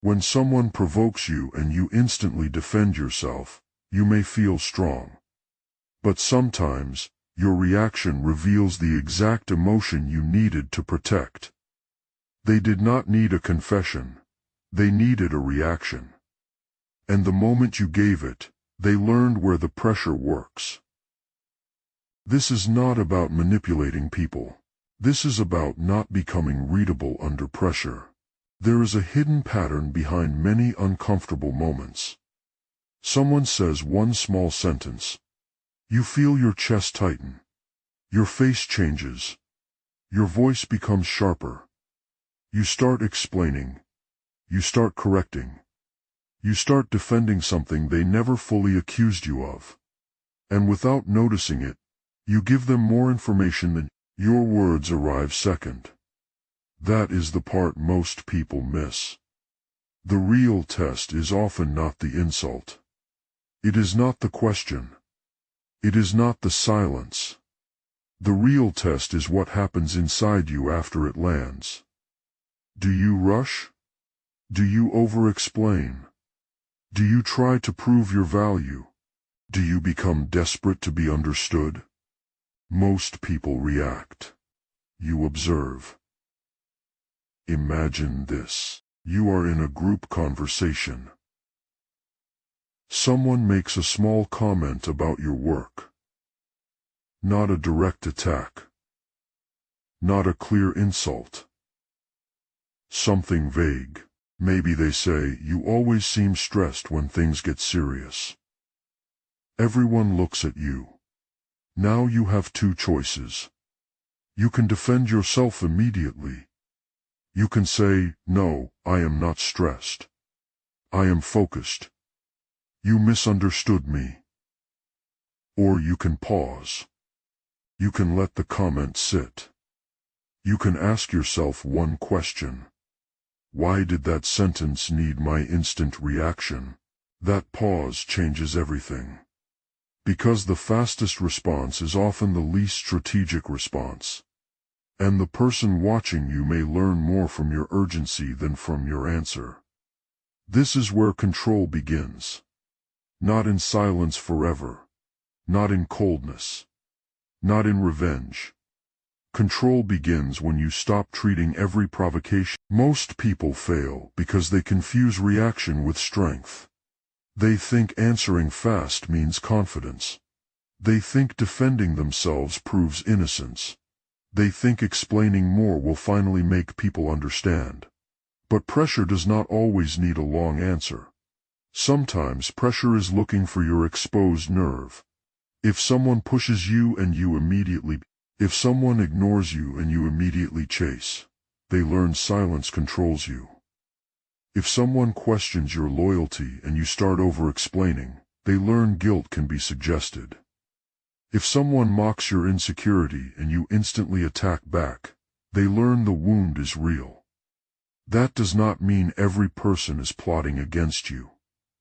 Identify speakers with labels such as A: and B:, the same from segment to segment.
A: When someone provokes you and you instantly defend yourself, you may feel strong. But sometimes, your reaction reveals the exact emotion you needed to protect. They did not need a confession. They needed a reaction. And the moment you gave it, they learned where the pressure works. This is not about manipulating people. This is about not becoming readable under pressure. There is a hidden pattern behind many uncomfortable moments. Someone says one small sentence. You feel your chest tighten. Your face changes. Your voice becomes sharper. You start explaining. You start correcting. You start defending something they never fully accused you of. And without noticing it, you give them more information than your words arrive second. That is the part most people miss. The real test is often not the insult. It is not the question. It is not the silence. The real test is what happens inside you after it lands. Do you rush? Do you over-explain? Do you try to prove your value? Do you become desperate to be understood? Most people react. You observe. Imagine this. You are in a group conversation. Someone makes a small comment about your work. Not a direct attack. Not a clear insult. Something vague. Maybe they say, you always seem stressed when things get serious. Everyone looks at you. Now you have two choices. You can defend yourself immediately. You can say, no, I am not stressed. I am focused. You misunderstood me. Or you can pause. You can let the comment sit. You can ask yourself one question. Why did that sentence need my instant reaction? That pause changes everything. Because the fastest response is often the least strategic response. And the person watching you may learn more from your urgency than from your answer. This is where control begins. Not in silence forever. Not in coldness. Not in revenge. Control begins when you stop treating every provocation. Most people fail because they confuse reaction with strength. They think answering fast means confidence. They think defending themselves proves innocence. They think explaining more will finally make people understand. But pressure does not always need a long answer. Sometimes pressure is looking for your exposed nerve. If someone pushes you and you immediately, if someone ignores you and you immediately chase, they learn silence controls you. If someone questions your loyalty and you start over-explaining, they learn guilt can be suggested. If someone mocks your insecurity and you instantly attack back, they learn the wound is real. That does not mean every person is plotting against you.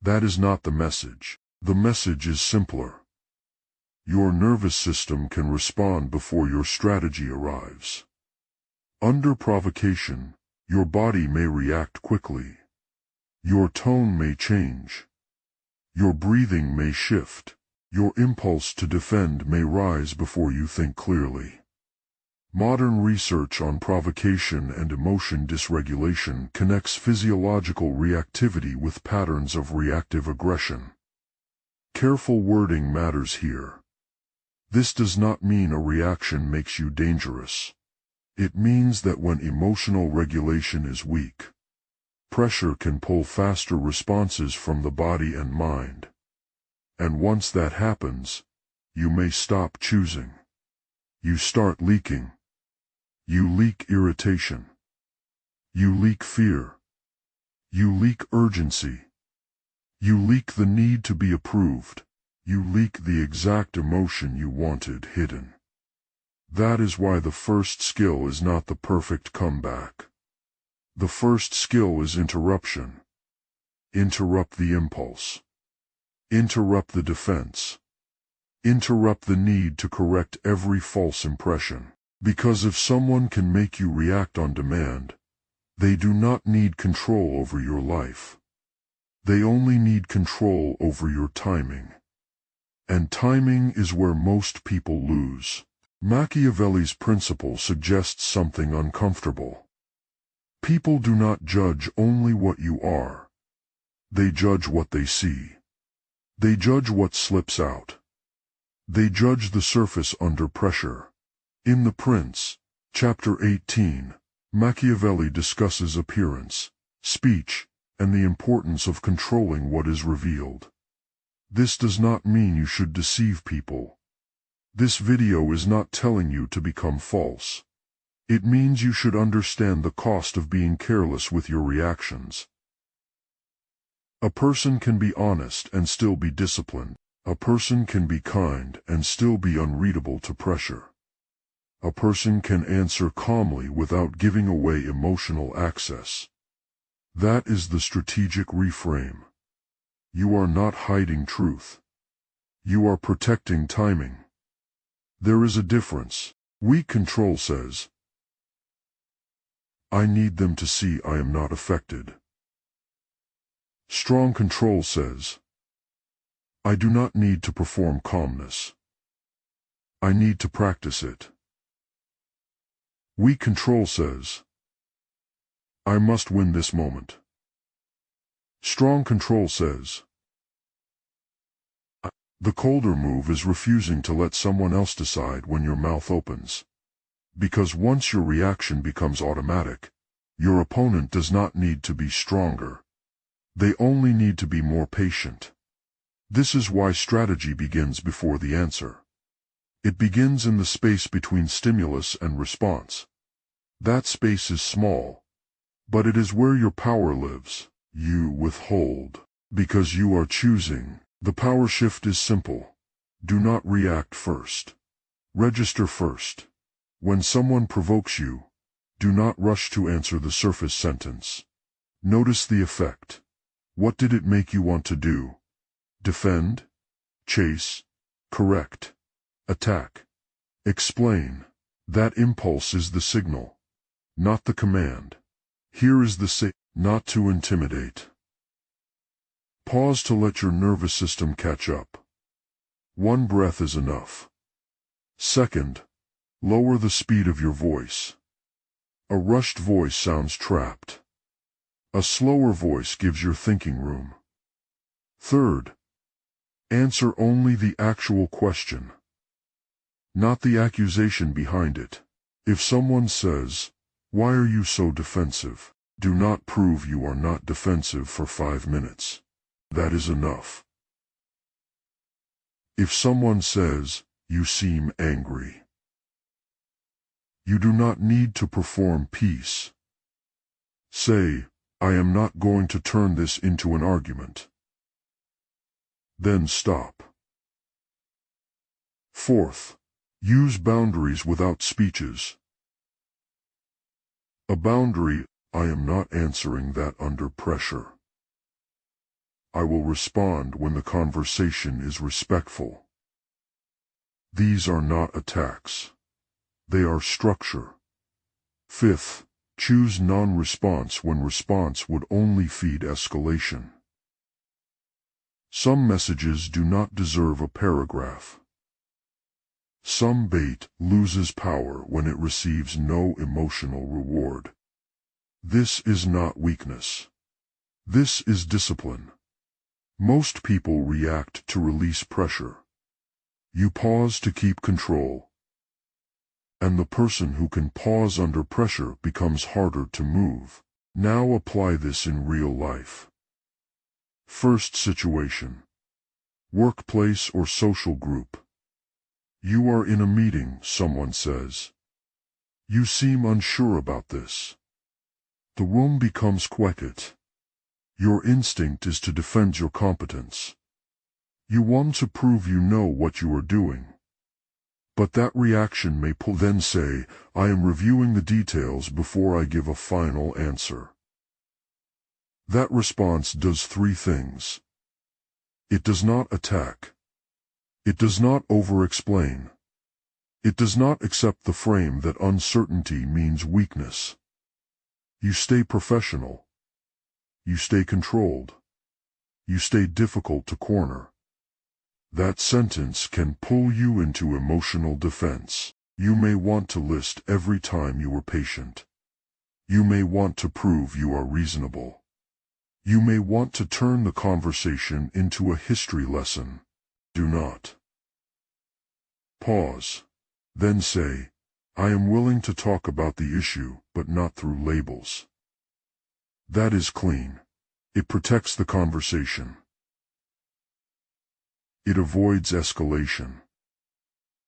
A: That is not the message. The message is simpler. Your nervous system can respond before your strategy arrives. Under provocation, your body may react quickly. Your tone may change. Your breathing may shift. Your impulse to defend may rise before you think clearly. Modern research on provocation and emotion dysregulation connects physiological reactivity with patterns of reactive aggression. Careful wording matters here. This does not mean a reaction makes you dangerous. It means that when emotional regulation is weak, pressure can pull faster responses from the body and mind. And once that happens, you may stop choosing. You start leaking. You leak irritation. You leak fear. You leak urgency. You leak the need to be approved. You leak the exact emotion you wanted hidden. That is why the first skill is not the perfect comeback. The first skill is interruption. Interrupt the impulse. Interrupt the defense. Interrupt the need to correct every false impression. Because if someone can make you react on demand, They do not need control over your life. They only need control over your timing. And timing is where most people lose. Machiavelli's principle suggests something uncomfortable. People do not judge only what you are. They judge what they see. They judge what slips out. They judge the surface under pressure. In The Prince, chapter 18, Machiavelli discusses appearance, speech, and the importance of controlling what is revealed. This does not mean you should deceive people. This video is not telling you to become false. It means you should understand the cost of being careless with your reactions. A person can be honest and still be disciplined. A person can be kind and still be unreadable to pressure. A person can answer calmly without giving away emotional access. That is the strategic reframe. You are not hiding truth. You are protecting timing. There is a difference. Weak control says, I need them to see I am not affected. Strong control says, I do not need to perform calmness. I need to practice it. Weak control says, I must win this moment. Strong control says, the colder move is refusing to let someone else decide when your mouth opens. Because once your reaction becomes automatic, your opponent does not need to be stronger. They only need to be more patient. This is why strategy begins before the answer. It begins in the space between stimulus and response. That space is small, but it is where your power lives. You withhold because you are choosing. The power shift is simple. Do not react first. Register first. When someone provokes you, do not rush to answer the surface sentence. Notice the effect. What did it make you want to do? Defend? Chase? Correct? Attack? Explain. That impulse is the signal, not the command. Here is the signal, not to intimidate. Pause to let your nervous system catch up. One breath is enough. Second, lower the speed of your voice. A rushed voice sounds trapped. A slower voice gives your thinking room. Third, answer only the actual question, not the accusation behind it. If someone says, "Why are you so defensive?" do not prove you are not defensive for 5 minutes. That is enough. If someone says, "You seem angry," you do not need to perform peace. Say, "I am not going to turn this into an argument." Then stop. Fourth, use boundaries without speeches. A boundary: I am not answering that under pressure. I will respond when the conversation is respectful. These are not attacks. They are structure. Fifth, choose non-response when response would only feed escalation. Some messages do not deserve a paragraph. Some bait loses power when it receives no emotional reward. This is not weakness. This is discipline. Most people react to release pressure. You pause to keep control. And the person who can pause under pressure becomes harder to move. Now apply this in real life. First situation. Workplace or social group. You are in a meeting, someone says. You seem unsure about this. The room becomes quiet. Your instinct is to defend your competence. You want to prove you know what you are doing. But that reaction may then say, "I am reviewing the details before I give a final answer." That response does 3 things. It does not attack. It does not over-explain. It does not accept the frame that uncertainty means weakness. You stay professional. You stay controlled. You stay difficult to corner. That sentence can pull you into emotional defense. You may want to list every time you were patient. You may want to prove you are reasonable. You may want to turn the conversation into a history lesson. Do not. Pause. Then say, I am willing to talk about the issue, but not through labels. That is clean. It protects the conversation. It avoids escalation.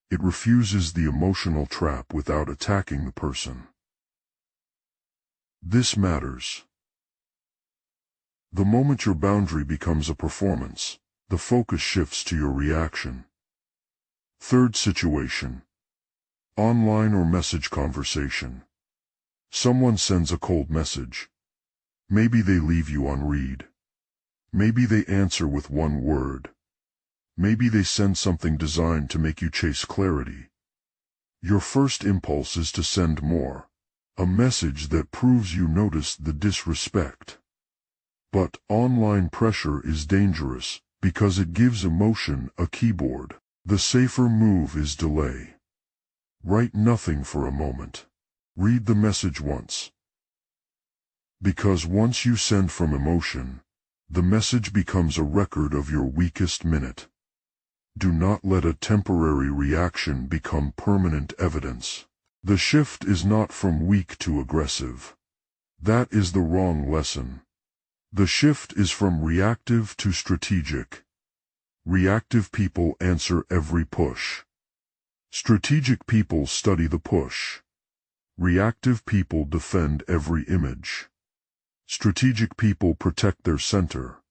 A: It refuses the emotional trap without attacking the person. This matters. The moment your boundary becomes a performance, the focus shifts to your reaction. Third situation. Online or message conversation. Someone sends a cold message. Maybe they leave you unread. Maybe they answer with one word. Maybe they send something designed to make you chase clarity. Your first impulse is to send more. A message that proves you noticed the disrespect. But online pressure is dangerous because it gives emotion a keyboard. The safer move is delay. Write nothing for a moment. Read the message once. Because once you send from emotion, the message becomes a record of your weakest minute. Do not let a temporary reaction become permanent evidence. The shift is not from weak to aggressive. That is the wrong lesson. The shift is from reactive to strategic. Reactive people answer every push. Strategic people study the push. Reactive people defend every image. Strategic people protect their center.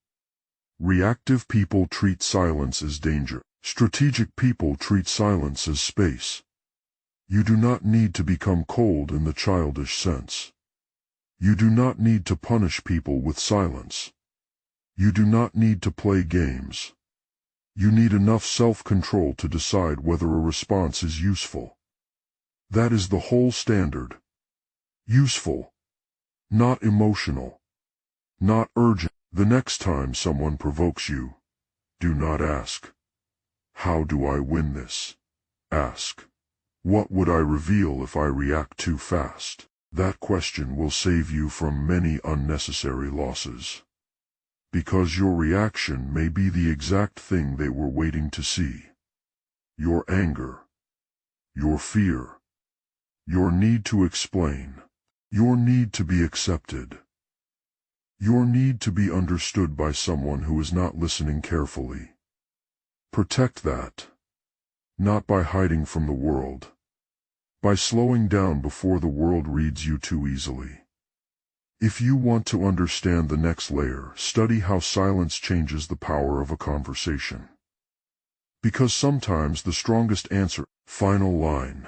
A: Reactive people treat silence as danger. Strategic people treat silence as space. You do not need to become cold in the childish sense. You do not need to punish people with silence. You do not need to play games. You need enough self-control to decide whether a response is useful. That is the whole standard. Useful. Not emotional. Not urgent. The next time someone provokes you, do not ask, how do I win this? Ask, what would I reveal if I react too fast? That question will save you from many unnecessary losses. Because your reaction may be the exact thing they were waiting to see. Your anger. Your fear. Your need to explain. Your need to be accepted. Your need to be understood by someone who is not listening carefully. Protect that. Not by hiding from the world. By slowing down before the world reads you too easily. If you want to understand the next layer, study how silence changes the power of a conversation. Because sometimes the strongest answer. Final line.